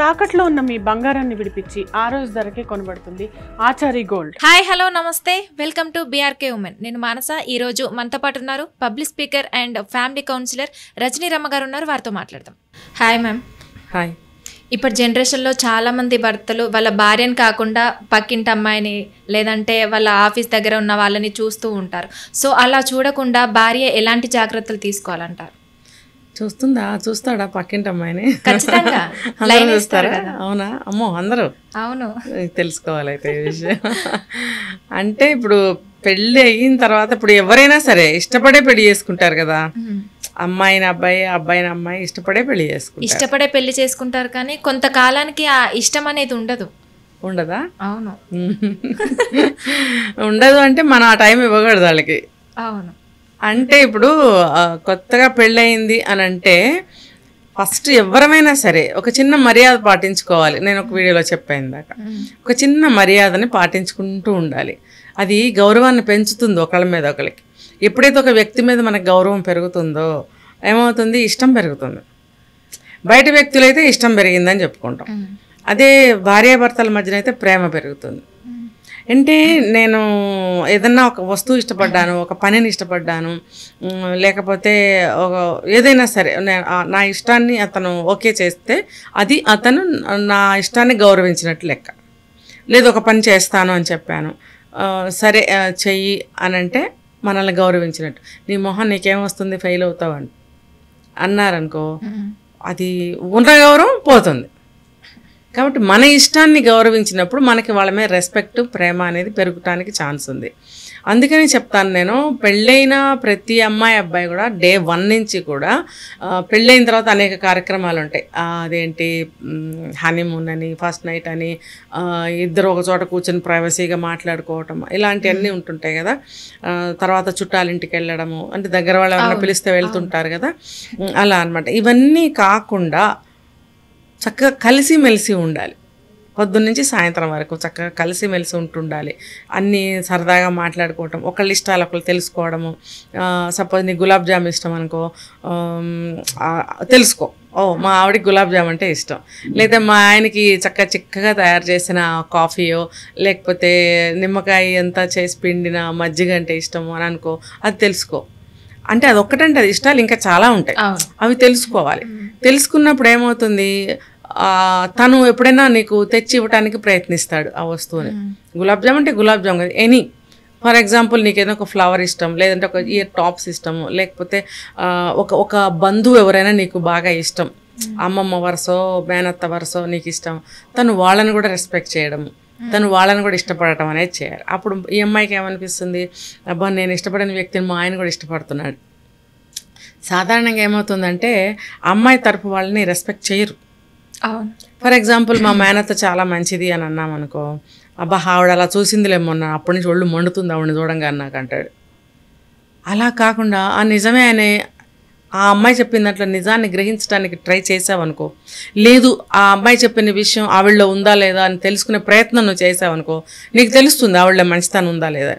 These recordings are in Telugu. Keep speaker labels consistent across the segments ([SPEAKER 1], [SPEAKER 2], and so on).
[SPEAKER 1] తాకట్లో ఉన్న మీ బంగారాన్ని విడిపించి ఆ రోజు ధరకే కొనబడుతుంది ఆచారి గోల్డ్.
[SPEAKER 2] హాయ్ హలో నమస్తే, వెల్కమ్ టు బీఆర్కే ఉమెన్. నేను మానస. ఈ రోజు మనతో పాటు ఉన్నారు public speaker and family counsellor Rajani Ramma గారు ఉన్నారు. వారితో మాట్లాడదాం. Hi ma'am.
[SPEAKER 1] హాయ్.
[SPEAKER 2] ఇప్పటి జనరేషన్లో చాలామంది భర్తలు వాళ్ళ భార్యను కాకుండా పక్కింటి అమ్మాయిని లేదంటే వాళ్ళ ఆఫీస్ దగ్గర ఉన్న వాళ్ళని చూస్తూ ఉంటారు. సో అలా చూడకుండా భార్య ఎలాంటి జాగ్రత్తలు తీసుకోవాలంటారు?
[SPEAKER 3] చూస్తాడా పక్కింటి అమ్మాయిని?
[SPEAKER 2] ఖచ్చితంగా
[SPEAKER 3] చూస్తారా? అవునా? అమ్మో, అందరూ
[SPEAKER 2] అవును
[SPEAKER 3] తెలుసుకోవాలి అయితే ఈ విషయం. అంటే ఇప్పుడు పెళ్ళి అయిన తర్వాత ఇప్పుడు ఎవరైనా సరే ఇష్టపడే పెళ్లి చేసుకుంటారు కదా. అమ్మాయిని అబ్బాయి, అబ్బాయిని అమ్మాయి ఇష్టపడే పెళ్లి
[SPEAKER 2] చేసుకుంటారు. కానీ కొంతకాలానికి ఆ ఇష్టం అనేది
[SPEAKER 3] ఉండదా?
[SPEAKER 2] అవును.
[SPEAKER 3] ఉండదు అంటే మనం ఆ టైం ఇవ్వకూడదు వాళ్ళకి.
[SPEAKER 2] అవును.
[SPEAKER 3] అంటే ఇప్పుడు కొత్తగా పెళ్ళయింది అని అంటే ఫస్ట్ ఎవరమైనా సరే ఒక చిన్న మర్యాద పాటించుకోవాలి. నేను ఒక వీడియోలో చెప్పాను దాకా, ఒక చిన్న మర్యాదని పాటించుకుంటూ ఉండాలి. అది గౌరవాన్ని పెంచుతుంది ఒకళ్ళ మీద ఒకరికి. ఎప్పుడైతే ఒక వ్యక్తి మీద మనకు గౌరవం పెరుగుతుందో ఏమవుతుంది? ఇష్టం పెరుగుతుంది. బయట వ్యక్తులైతే ఇష్టం పెరిగిందని చెప్పుకుంటాం. అదే భార్యాభర్తల మధ్యన అయితే ప్రేమ పెరుగుతుంది. అంటే నేను ఏదన్నా ఒక వస్తువు ఇష్టపడ్డాను, ఒక పనిని ఇష్టపడ్డాను, లేకపోతే ఏదైనా సరే నా ఇష్టాన్ని అతను ఓకే చేస్తే అది అతను నా ఇష్టాన్ని గౌరవించినట్టు లెక్క. లేదు ఒక పని చేస్తాను అని చెప్పాను, సరే చెయ్యి అని అంటే మనల్ని గౌరవించినట్టు. నీ మొహం నీకేమొస్తుంది, ఫెయిల్ అవుతావు అని అన్నారనుకో, అది ఉన్న గౌరవం పోతుంది. కాబట్టి మన ఇష్టాన్ని గౌరవించినప్పుడు మనకి వాళ్ళ మీద రెస్పెక్ట్, ప్రేమ అనేది పెరగటానికి ఛాన్స్ ఉంది. అందుకని చెప్తాను నేను, పెళ్ళైన ప్రతి అమ్మాయి అబ్బాయి కూడా డే 1 నుంచి కూడా పెళ్ళైన తర్వాత అనేక కార్యక్రమాలు ఉంటాయి. అదేంటి హనీమూన్ అని, ఫస్ట్ నైట్ అని, ఇద్దరు ఒక చోట కూర్చొని ప్రైవసీగా మాట్లాడుకోవటం, ఇలాంటివన్నీ ఉంటుంటాయి కదా. తర్వాత చుట్టాలింటికి వెళ్ళడము, అంటే దగ్గర వాళ్ళు ఎవరైనా పిలిస్తే వెళ్తుంటారు కదా, అలా అనమాట. ఇవన్నీ కాకుండా చక్కగా కలిసిమెలిసి ఉండాలి. పొద్దున్నుంచి సాయంత్రం వరకు చక్కగా కలిసిమెలిసి ఉంటుండాలి. అన్నీ సరదాగా మాట్లాడుకోవటం, ఒకళ్ళ ఇష్టాలు ఒకళ్ళు తెలుసుకోవడము. సపోజ్ నీ గులాబ్ జామ్ ఇష్టం అనుకో, తెలుసుకో, మా ఆవిడకి గులాబ్ జామ్ అంటే ఇష్టం, లేదా మా ఆయనకి చిక్కగా తయారు చేసిన కాఫీయో లేకపోతే నిమ్మకాయ అంతా చేసి పిండిన మజ్జిగ అంటే ఇష్టము అని అనుకో, అది తెలుసుకో. అంటే అది ఒక్కటంటే అది ఇష్టాలు ఇంకా చాలా ఉంటాయి, అవి తెలుసుకోవాలి. తెలుసుకున్నప్పుడు ఏమవుతుంది, తను ఎప్పుడైనా నీకు తెచ్చి ఇవ్వడానికి ప్రయత్నిస్తాడు ఆ వస్తువుని. గులాబ్ జామ్ అంటే గులాబ్ జామ్ కదా, ఎనీ ఫర్ ఎగ్జాంపుల్ నీకేదో ఒక ఫ్లవర్ ఇష్టం, లేదంటే ఒక ఇయర్ టాప్స్ ఇష్టము, లేకపోతే ఒక బంధువు ఎవరైనా నీకు బాగా ఇష్టం, అమ్మమ్మ వరసో మేనత్త వరసో నీకు ఇష్టం, తను వాళ్ళని కూడా రెస్పెక్ట్ చేయడము, తను వాళ్ళని కూడా ఇష్టపడటం అనేది చేయాలి. అప్పుడు ఈ అమ్మాయికి ఏమనిపిస్తుంది, అబ్బా నేను ఇష్టపడిన వ్యక్తిని మా ఆయన కూడా ఇష్టపడుతున్నాడు. సాధారణంగా ఏమవుతుందంటే అమ్మాయి తరపు వాళ్ళని రెస్పెక్ట్ చేయరు. ఫర్ ఎగ్జాంపుల్ మా మేనత్త చాలా మంచిది అని అన్నాం అనుకో, అబ్బా ఆవిడ అలా చూసిందిలే మొన్న, అప్పటి నుంచి ఒళ్ళు మండుతుంది ఆవిడని చూడంగా నాకు అంటాడు. అలా కాకుండా ఆ నిజమే అనే ఆ అమ్మాయి చెప్పిన దాంట్లో నిజాన్ని గ్రహించడానికి ట్రై చేసావనుకో, లేదు ఆ అమ్మాయి చెప్పిన విషయం ఆవిడలో ఉందా లేదా అని తెలుసుకునే ప్రయత్నం నువ్వు చేసావనుకో, నీకు తెలుస్తుంది ఆవిడలో మంచితనం ఉందా లేదా.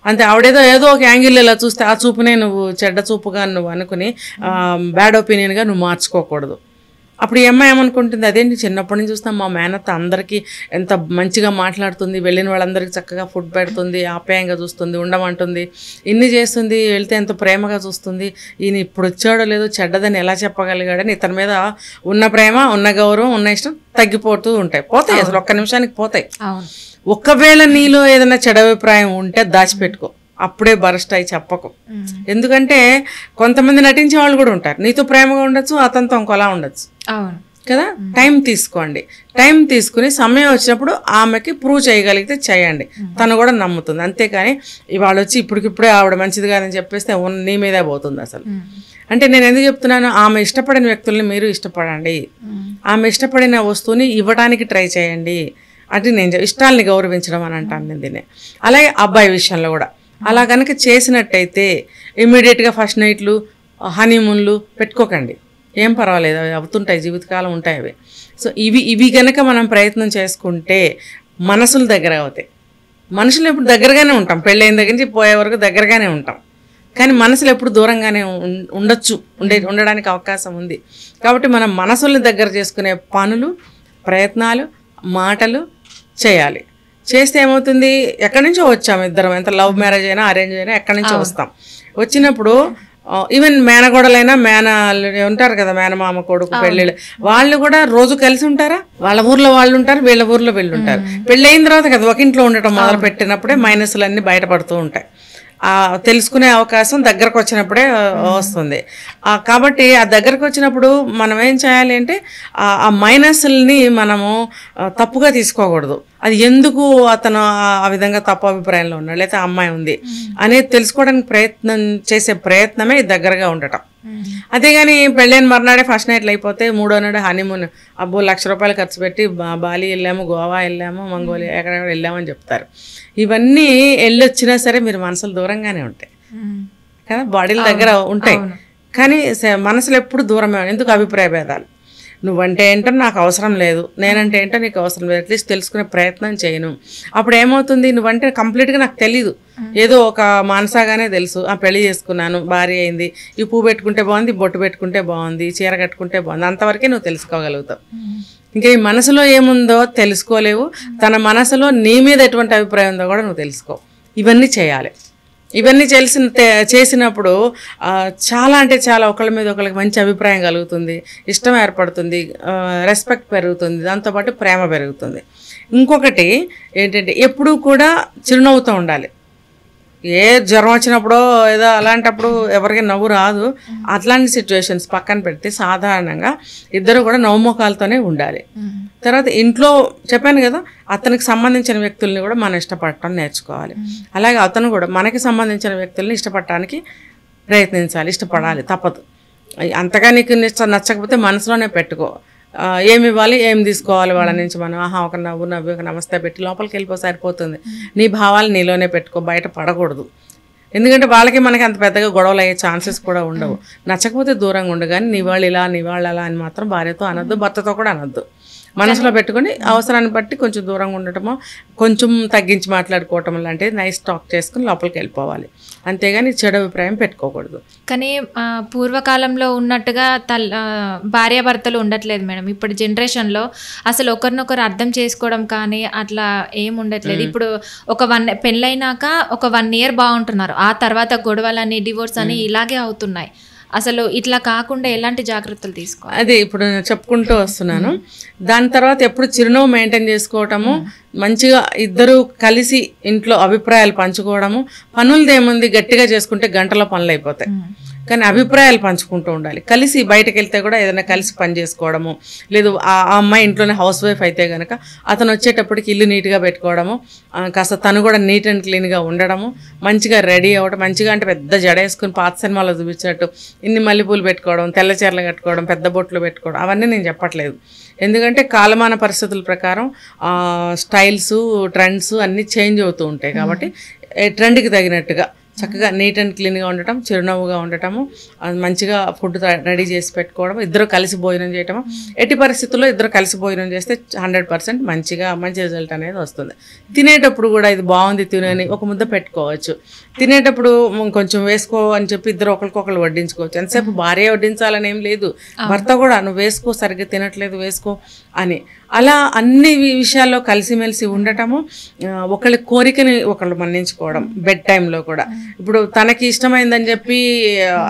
[SPEAKER 3] అంతే, ఆవిడేదో ఒక యాంగిల్ ఇలా చూస్తే ఆ చూపునే నువ్వు చెడ్డ చూపుగా నువ్వు అనుకుని బ్యాడ్ ఒపీనియన్గా నువ్వు మార్చుకోకూడదు. అప్పుడు ఈ అమ్మాయి ఏమనుకుంటుంది, అదేంటి చిన్నప్పటి నుంచి చూస్తాం మా మేనత్త అందరికీ ఎంత మంచిగా మాట్లాడుతుంది, వెళ్ళిన వాళ్ళందరికీ చక్కగా ఫుడ్ పెడుతుంది, ఆప్యాయంగా చూస్తుంది, ఉండమంటుంది, ఇన్ని చేస్తుంది, వెళ్తే ఎంత ప్రేమగా చూస్తుంది, ఈయన ఇప్పుడు వచ్చాడో లేదో చెడ్డదని ఎలా చెప్పగలిగాడని ఇతని మీద ఉన్న ప్రేమ, ఉన్న గౌరవం, ఉన్న ఇష్టం తగ్గిపోతూ ఉంటాయి, పోతాయి, అసలు ఒక్క నిమిషానికి పోతాయి. ఒకవేళ నీలో ఏదైనా చెడ్డ అభిప్రాయం ఉంటే దాచిపెట్టుకో, అప్పుడే బరస్ట్ అయి చెప్పకు. ఎందుకంటే కొంతమంది నటించే వాళ్ళు కూడా ఉంటారు, నీతో ప్రేమగా ఉండొచ్చు, అతనితో ఇంకోలా ఉండొచ్చు కదా. టైం తీసుకోండి, టైం తీసుకుని సమయం వచ్చినప్పుడు ఆమెకి ప్రూవ్ చేయగలిగితే చేయండి, తను కూడా నమ్ముతుంది. అంతేకాని ఇవాళ వచ్చి ఇప్పటికిప్పుడే ఆవిడ మంచిది కాదని చెప్పేస్తే నీ మీదే పోతుంది అసలు. అంటే నేను ఎందుకు చెప్తున్నాను, ఆమె ఇష్టపడిన వ్యక్తుల్ని మీరు ఇష్టపడండి, ఆమె ఇష్టపడిన వస్తువుని ఇవ్వడానికి ట్రై చేయండి. అంటే నేను ఇష్టాలని గౌరవించడం అని అంటాను నేను దీన్ని. అలాగే అబ్బాయి విషయంలో కూడా అలా కనుక చేసినట్టయితే ఇమ్మీడియట్గా ఫస్ట్ నైట్లు, హనీమూన్లు పెట్టుకోకండి, ఏం పర్వాలేదు, అవి అవుతుంటాయి, జీవితకాలం ఉంటాయి అవి. సో ఇవి కనుక మనం ప్రయత్నం చేసుకుంటే మనసులు దగ్గర అవుతాయి. మనుషులు ఎప్పుడు దగ్గరగానే ఉంటాం, పెళ్ళైన దగ్గర నుంచి పోయే వరకు దగ్గరగానే ఉంటాం, కానీ మనసులు ఎప్పుడు దూరంగానే ఉండడానికి అవకాశం ఉంది. కాబట్టి మనం మనసుల్ని దగ్గర చేసుకునే పనులు ప్రయత్నాలు మాటలు చేయాలి. చేస్తే ఏమవుతుంది, ఎక్కడి నుంచో వచ్చాము ఇద్దరం, ఎంత లవ్ మ్యారేజ్ అయినా అరేంజ్ అయినా ఎక్కడి నుంచో వస్తాం. వచ్చినప్పుడు ఈవెన్ మేనగోడలైనా ఉంటారు కదా, మేనమామ కొడుకు పెళ్ళిళ్ళు, వాళ్ళు కూడా రోజు కలిసి ఉంటారా? వాళ్ళ ఊర్లో వాళ్ళు ఉంటారు, వీళ్ళ ఊర్లో వీళ్ళు ఉంటారు. పెళ్ళి అయిన తర్వాత కదా ఒక ఇంట్లో ఉండటం మొదలు పెట్టినప్పుడే మైనస్లు అన్నీ బయటపడుతూ ఉంటాయి. తెలుసుకునే అవకాశం దగ్గరకు వచ్చినప్పుడే వస్తుంది. కాబట్టి ఆ దగ్గరకు వచ్చినప్పుడు మనం ఏం చేయాలి అంటే ఆ మైనస్ని మనము తప్పుగా తీసుకోకూడదు. అది ఎందుకు అతను ఆ విధంగా తప్పు అభిప్రాయంలో ఉన్నాడు, లేకపోతే అమ్మాయి ఉంది అనేది తెలుసుకోవడానికి చేసే ప్రయత్నమే దగ్గరగా ఉండటం. అంతేగాని పెళ్ళైన మర్నాడే ఫస్ట్ నైట్లు అయిపోతే మూడో నాడు హనీమూన్, అబ్బో ₹1,00,000 ఖర్చు పెట్టి బాలి వెళ్ళాము, గోవా వెళ్ళాము, మంగోలియా ఎక్కడెక్కడ వెళ్ళామని చెప్తారు. ఇవన్నీ వెళ్ళొచ్చినా సరే మీరు మనసులు దూరంగానే ఉంటాయి కదా, బాడీల దగ్గర ఉంటాయి కానీ మనసులు ఎప్పుడు దూరమే. ఎందుకు? అభిప్రాయ భేదాలు. నువ్వంటే ఏంటో నాకు అవసరం లేదు, నేనంటే ఏంటో నీకు అవసరం లేదు, అట్లీస్ట్ తెలుసుకునే ప్రయత్నం చేయను. అప్పుడు ఏమవుతుంది, నువ్వంటే కంప్లీట్గా నాకు తెలీదు, ఏదో ఒక మనసాగానే తెలుసు, పెళ్లి చేసుకున్నాను, భార్య అయింది, ఈ పువ్వు పెట్టుకుంటే బాగుంది, బొట్టు పెట్టుకుంటే బాగుంది, చీర కట్టుకుంటే బాగుంది, అంతవరకే నువ్వు తెలుసుకోగలుగుతావు. ఇంకా ఈ మనసులో ఏముందో తెలుసుకోలేవు. తన మనసులో నీ మీద ఎటువంటి అభిప్రాయం ఉందో కూడా నువ్వు తెలుసుకో. ఇవన్నీ చేయాలి. ఇవన్నీ చేసినప్పుడు చాలా అంటే చాలా ఒకళ్ళ మీద ఒకళ్ళకి మంచి అభిప్రాయం కలుగుతుంది, ఇష్టం ఏర్పడుతుంది, రెస్పెక్ట్ పెరుగుతుంది, దాంతోపాటు ప్రేమ పెరుగుతుంది. ఇంకొకటి ఏంటంటే ఎప్పుడూ కూడా చిరునవ్వుతూ ఉండాలి. ఏ జ్వరం వచ్చినప్పుడో ఏదో అలాంటప్పుడు ఎవరికి నవ్వు రాదు. అట్లాంటి సిచ్యువేషన్స్ పక్కన పెడితే సాధారణంగా ఇద్దరు కూడా నవ్వుముఖాలతోనే ఉండాలి. తర్వాత ఇంట్లో చెప్పాను కదా, అతనికి సంబంధించిన వ్యక్తుల్ని కూడా మనం ఇష్టపడటం నేర్చుకోవాలి. అలాగే అతను కూడా మనకి సంబంధించిన వ్యక్తుల్ని ఇష్టపడటానికి ప్రయత్నించాలి, ఇష్టపడాలి, తప్పదు. అంతగా నీకు నచ్చకపోతే మనసులోనే పెట్టుకో. ఏమి ఇవ్వాలి, ఏం తీసుకోవాలి వాళ్ళ నుంచి మనం, ఒక నవ్వు ఒక నమస్తే పెట్టి లోపలికి వెళ్ళిపో, సరిపోతుంది. నీ భావాలు నీలోనే పెట్టుకో, బయట పడకూడదు. ఎందుకంటే వాళ్ళకి మనకి అంత పెద్దగా గొడవలు అయ్యే ఛాన్సెస్ కూడా ఉండవు. నచ్చకపోతే దూరంగా ఉండు, కానీ నీ వాళ్ళు ఇలా, నీ వాళ్ళు అలా అని మాత్రం భార్యతో అనొద్దు, భర్తతో కూడా అనొద్దు. మనసులో పెట్టుకొని అవసరాన్ని బట్టి కొంచెం దూరంగా ఉండటమో, కొంచెం తగ్గించి మాట్లాడుకోవటం లాంటిది నైస్ టాక్ చేసుకుని లోపలికి వెళ్ళిపోవాలి. అంతేగాని చెడు అభిప్రాయం పెట్టుకోకూడదు.
[SPEAKER 2] కానీ పూర్వకాలంలో ఉన్నట్టుగా భార్యాభర్తలు ఉండట్లేదు మేడం. ఇప్పుడు జనరేషన్లో అసలు ఒకరినొకరు అర్థం చేసుకోవడం కానీ అట్లా ఏం ఉండట్లేదు. ఇప్పుడు పెళ్ళైనాక ఒక 1 year బాగుంటున్నారు, ఆ తర్వాత గొడవలని, డివోర్స్ అని ఇలాగే అవుతున్నాయి. అసలు ఇట్లా కాకుండా ఎలాంటి జాగ్రత్తలు తీసుకోవాలి?
[SPEAKER 3] అదే ఇప్పుడు నేను చెప్పుకుంటూ వస్తున్నాను. దాని తర్వాత ఎప్పుడు చిరునవ్వు మెయింటైన్ చేసుకోవటము, మంచిగా ఇద్దరు కలిసి ఇంట్లో అభిప్రాయాలు పంచుకోవడము. పనులదేముంది, గట్టిగా చేసుకుంటే గంటలో పనులు అయిపోతాయి. కానీ అభిప్రాయాలు పంచుకుంటూ ఉండాలి. కలిసి బయటకు వెళ్తే కూడా ఏదైనా కలిసి పని చేసుకోవడము, లేదు ఆ అమ్మాయి ఇంట్లోనే హౌస్ వైఫ్ అయితే కనుక అతను వచ్చేటప్పటికి ఇల్లు నీట్గా పెట్టుకోవడము, కాస్త తను కూడా నీట్ అండ్ క్లీన్గా ఉండడము, మంచిగా రెడీ అవ్వడం, మంచిగా అంటే పెద్ద జడ వేసుకుని పాత సినిమాలో చూపించినట్టు ఇన్ని మల్లెపూలు పెట్టుకోవడం, తెల్ల చీరలు కట్టుకోవడం, పెద్ద బొట్లు పెట్టుకోవడం, అవన్నీ నేను చెప్పట్లేదు. ఎందుకంటే కాలమాన పరిస్థితుల ప్రకారం స్టైల్స్, ట్రెండ్స్ అన్నీ చేంజ్ అవుతూ ఉంటాయి. కాబట్టి ట్రెండ్కి తగినట్టుగా చక్కగా నీట్ అండ్ క్లీన్గా ఉండటం, చిరునవ్వుగా ఉండటము, మంచిగా ఫుడ్ రెడీ చేసి పెట్టుకోవడం, ఇద్దరు కలిసి భోజనం చేయటము. ఎట్టి పరిస్థితుల్లో ఇద్దరు కలిసి భోజనం చేస్తే 100% మంచి రిజల్ట్ అనేది వస్తుంది. తినేటప్పుడు కూడా ఇది బాగుంది తినని ఒక ముద్ద పెట్టుకోవచ్చు. తినేటప్పుడు కొంచెం వేసుకో అని చెప్పి ఇద్దరు ఒకరికొకరు వడ్డించుకోవచ్చు. ఎంతసేపు భార్య వడ్డించాలని ఏం లేదు, భర్త కూడా నువ్వు వేసుకో, సరిగ్గా తినట్లేదు వేసుకో అని. అలా అన్ని విషయాల్లో కలిసిమెలిసి ఉండటము, ఒకళ్ళ కోరికని ఒకళ్ళు మన్నించుకోవడం. బెడ్ టైంలో కూడా ఇప్పుడు తనకి ఇష్టమైందని చెప్పి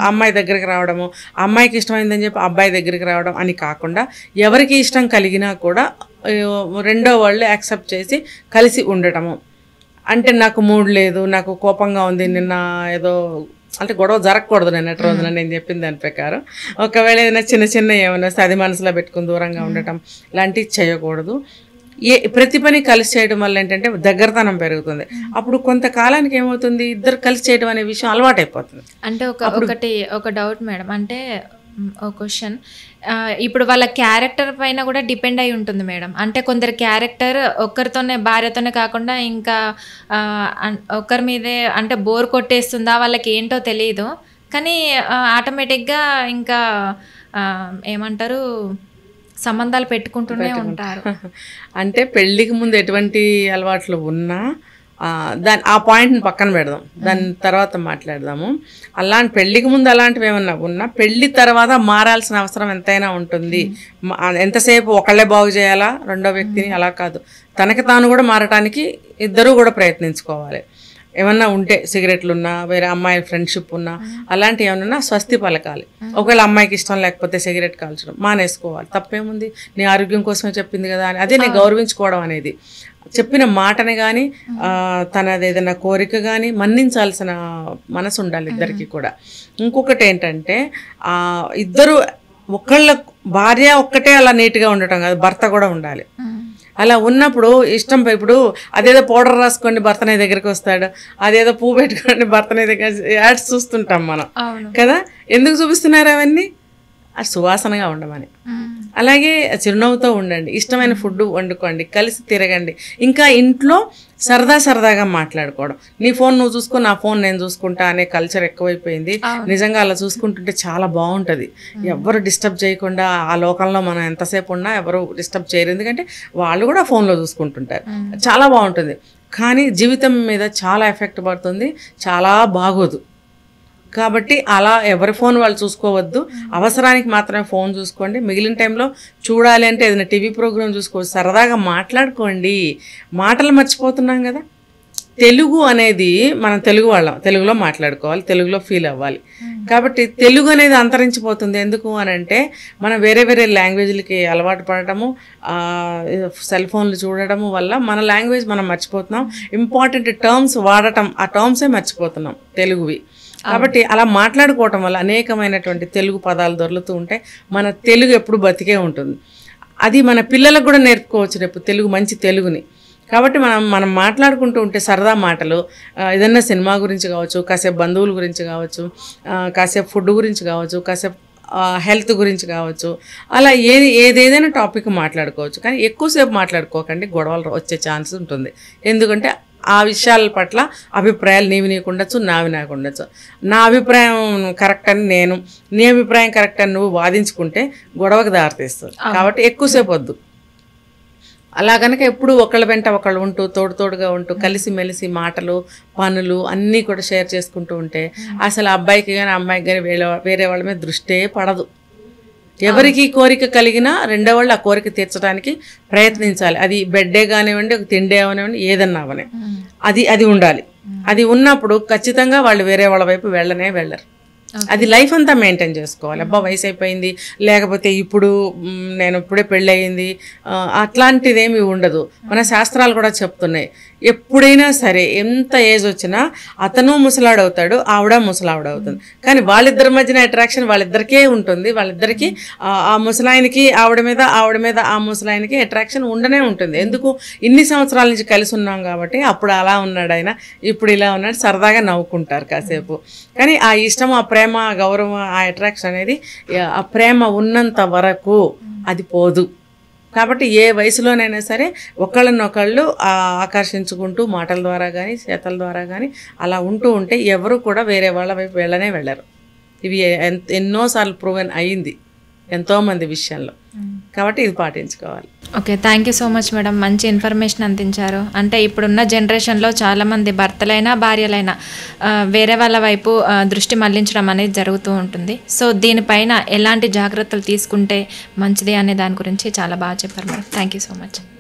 [SPEAKER 3] అమ్మాయి దగ్గరికి రావడము, అమ్మాయికి ఇష్టమైందని చెప్పి అబ్బాయి దగ్గరికి రావడం అని కాకుండా, ఎవరికి ఇష్టం కలిగినా కూడా రెండో వాళ్ళు యాక్సెప్ట్ చేసి కలిసి ఉండటము. అంటే నాకు మూడ్ లేదు, నాకు కోపంగా ఉంది, నిన్న ఏదో అంటే గొడవ జరగకూడదు నిన్నటి రోజున నేను చెప్పిన దాని ప్రకారం. ఒకవేళ ఏదైనా చిన్న ఏమైనా అది మనసులో పెట్టుకుని దూరంగా ఉండటం లాంటివి చేయకూడదు. ప్రతి పని కలిసి చేయడం వల్ల ఏంటంటే దగ్గరతనం పెరుగుతుంది. అప్పుడు కొంతకాలానికి ఏమవుతుంది, ఇద్దరు కలిసి చేయడం అనే విషయం అలవాటు అయిపోతుంది.
[SPEAKER 2] అంటే ఒక డౌట్ మేడం, అంటే ఒక క్వశ్చన్, ఇప్పుడు వాళ్ళ క్యారెక్టర్ పైన కూడా డిపెండ్ అయి ఉంటుంది మేడం. అంటే కొందరు క్యారెక్టర్ ఒక్కరితోనే, భార్యతోనే కాకుండా ఇంకా ఒకరి మీదే అంటే బోర్ కొట్టేస్తుందా, వాళ్ళకి ఏంటో తెలియదు, కానీ ఆటోమేటిక్గా ఇంకా ఏమంటారు సంబంధాలు పెట్టుకుంటూనే ఉంటారు.
[SPEAKER 3] అంటే పెళ్ళికి ముందు ఎటువంటి అలవాట్లు ఉన్నా ఆ పాయింట్ని పక్కన పెడదాం, దాని తర్వాత మాట్లాడదాము. అలాంటి పెళ్లికి ముందు అలాంటివి ఏమన్నా ఉన్నా పెళ్లి తర్వాత మారాల్సిన అవసరం ఎంతైనా ఉంటుంది. ఎంతసేపు ఒకళ్ళే బాగు చేయాలా రెండో వ్యక్తిని, అలా కాదు, తనకి తాను కూడా మారటానికి ఇద్దరూ కూడా ప్రయత్నించుకోవాలి. ఏమన్నా ఉంటే సిగరెట్లు ఉన్నా, వేరే అమ్మాయి ఫ్రెండ్షిప్ ఉన్నా, అలాంటివి ఏమన్నా స్వస్తి పలకాలి. ఒకవేళ అమ్మాయికి ఇష్టం లేకపోతే సిగరెట్ కాల్చడం మానేసుకోవాలి, తప్పేముంది, నీ ఆరోగ్యం కోసమే చెప్పింది కదా అని. అదే నేను గౌరవించుకోవడం అనేది, చెప్పిన మాటని కానీ తనది ఏదైనా కోరిక కానీ మన్నించాల్సిన మనసు ఉండాలి ఇద్దరికి కూడా. ఇంకొకటి ఏంటంటే ఇద్దరు ఒకళ్ళ భార్య ఒక్కటే అలా నీట్గా ఉండటం కాదు, భర్త కూడా ఉండాలి. అలా ఉన్నప్పుడు ఇష్టం, ఇప్పుడు అదేదో పౌడర్ రాసుకోండి భర్తనే దగ్గరికి వస్తాడు, అదేదో పువ్వు పెట్టుకోండి భర్తనే దగ్గర, యాడ్స్ చూస్తుంటాం మనం కదా. ఎందుకు చూపిస్తున్నారు అవన్నీ? అది సువాసనగా ఉండమని. అలాగే చిరునవ్వుతో ఉండండి, ఇష్టమైన ఫుడ్ వండుకోండి, కలిసి తిరగండి. ఇంకా ఇంట్లో సరదాగా మాట్లాడుకోవడం. నీ ఫోన్ నువ్వు చూసుకో, నా ఫోన్ నేను చూసుకుంటా అనే కల్చర్ ఎక్కువైపోయింది. నిజంగా అలా చూసుకుంటుంటే చాలా బాగుంటుంది. ఎవరు డిస్టర్బ్ చేయకుండా ఆ లోకంలో మనం ఎంతసేపు ఉన్నా ఎవరు డిస్టర్బ్ చేయరు, ఎందుకంటే వాళ్ళు కూడా ఫోన్లో చూసుకుంటుంటారు. చాలా బాగుంటుంది. కానీ జీవితం మీద చాలా ఎఫెక్ట్ పడుతుంది, చాలా బాగోదు. కాబట్టి అలా ఎవరి ఫోన్ వాళ్ళు చూసుకోవద్దు, అవసరానికి మాత్రమే ఫోన్ చూసుకోండి. మిగిలిన టైంలో చూడాలి అంటే ఏదైనా టీవీ ప్రోగ్రామ్ చూసుకోవచ్చు, సరదాగా మాట్లాడుకోండి. మాటలు మర్చిపోతున్నాం కదా. తెలుగు అనేది మనం తెలుగు వాళ్ళం, తెలుగులో మాట్లాడుకోవాలి, తెలుగులో ఫీల్ అవ్వాలి. కాబట్టి తెలుగు అనేది అంతరించిపోతుంది. ఎందుకు అని అంటే మనం వేరే లాంగ్వేజ్లకి అలవాటు పడటము, సెల్ ఫోన్లు చూడటము వల్ల మన లాంగ్వేజ్ మనం మర్చిపోతున్నాం. ఇంపార్టెంట్ టర్మ్స్ వాడటం, ఆ టర్మ్సే మర్చిపోతున్నాం తెలుగువి. కాబట్టి అలా మాట్లాడుకోవటం వల్ల అనేకమైనటువంటి తెలుగు పదాలు దొరుకుతూ ఉంటే మన తెలుగు ఎప్పుడు బతికే ఉంటుంది. అది మన పిల్లలకు కూడా నేర్పుకోవచ్చు రేపు తెలుగు, మంచి తెలుగుని. కాబట్టి మనం మాట్లాడుకుంటూ ఉంటే సరదా మాటలు, ఏదన్నా సినిమా గురించి కావచ్చు, కాసేపు బంధువుల గురించి కావచ్చు, కాసేపు ఫుడ్ గురించి కావచ్చు, కాసేపు హెల్త్ గురించి కావచ్చు, అలా ఏదేదైనా టాపిక్ మాట్లాడుకోవచ్చు. కానీ ఎక్కువసేపు మాట్లాడుకోకండి, గొడవలు వచ్చే ఛాన్స్ ఉంటుంది. ఎందుకంటే ఆ విషయాల పట్ల అభిప్రాయాలు నీకు ఉండొచ్చు, నాకు ఉండొచ్చు. నా అభిప్రాయం కరెక్ట్ అని నేను, నీ అభిప్రాయం కరెక్ట్ అని నువ్వు వాదించుకుంటే గొడవకు దారితీస్తుంది. కాబట్టి ఎక్కువసేపు వద్దు. అలా కనుక ఎప్పుడు ఒకళ్ళ వెంట ఒకళ్ళు ఉంటూ తోడుగా ఉంటూ కలిసిమెలిసి మాటలు పనులు అన్నీ కూడా షేర్ చేసుకుంటూ ఉంటే అసలు అబ్బాయికి కానీ అమ్మాయికి కానీ వేరే వాళ్ళ మీద దృష్టే పడదు. ఎవరికి కోరిక కలిగినా రెండో వాళ్ళు ఆ కోరిక తీర్చడానికి ప్రయత్నించాలి. అది బెడ్డే కానివ్వండి, ఒక తిండే అవనివ్వండి, ఏదన్నా అవనే, అది ఉండాలి. అది ఉన్నప్పుడు ఖచ్చితంగా వాళ్ళు వేరే వాళ్ళ వైపు వెళ్ళరు. అది లైఫ్ అంతా మెయింటైన్ చేసుకోవాలి. అబ్బా వయసు అయిపోయింది, లేకపోతే నేను ఇప్పుడే పెళ్ళి అయ్యింది, అట్లాంటిదేమీ ఉండదు. మన శాస్త్రాలు కూడా చెప్తున్నాయి, ఎప్పుడైనా సరే ఎంత ఏజ్ వచ్చినా అతను ముసలాడవుతాడు, ఆవిడ ముసలావిడవుతుంది. కానీ వాళ్ళిద్దరి మధ్యన అట్రాక్షన్ వాళ్ళిద్దరికే ఉంటుంది. వాళ్ళిద్దరికీ ఆ ముసలాయనకి ఆవిడ మీద ఆ ముసలాయనకి అట్రాక్షన్ ఉండనే ఉంటుంది. ఎందుకు? ఇన్ని సంవత్సరాల నుంచి కలిసి ఉన్నాం కాబట్టి. అప్పుడు అలా ఉన్నాడు ఆయన, ఇప్పుడు ఇలా ఉన్నాడు, సరదాగా నవ్వుకుంటారు కాసేపు. కానీ ఆ ఇష్టం, ఆ ప్రేమ, ఆ గౌరవం, ఆ అట్రాక్షన్ అనేది ఆ ప్రేమ ఉన్నంత వరకు అది పోదు. కాబట్టి ఏ వయసులోనైనా సరే ఒకళ్ళనొకళ్ళు ఆకర్షించుకుంటూ మాటల ద్వారా కానీ చేతల ద్వారా కానీ అలా ఉంటూ ఉంటే ఎవరు కూడా వేరే వాళ్ళ వైపు వెళ్ళరు. ఇవి ఎన్నోసార్లు ప్రూవెన్ అయ్యింది ఎంతోమంది విషయంలో. కాబట్టి ఇది పాటించుకోవాలి.
[SPEAKER 2] Okay, thank you so much madam, మంచి ఇన్ఫర్మేషన్ అందించారు. అంటే ఇప్పుడున్న జనరేషన్లో చాలామంది భర్తలైనా భార్యలైనా వేరే వాళ్ళ వైపు దృష్టి మళ్లించడం అనేది జరుగుతూ ఉంటుంది. సో దీనిపైన ఎలాంటి జాగ్రత్తలు తీసుకుంటే మంచిది అనే దాని గురించి చాలా బాగా చెప్పారు madam. Thank you so much.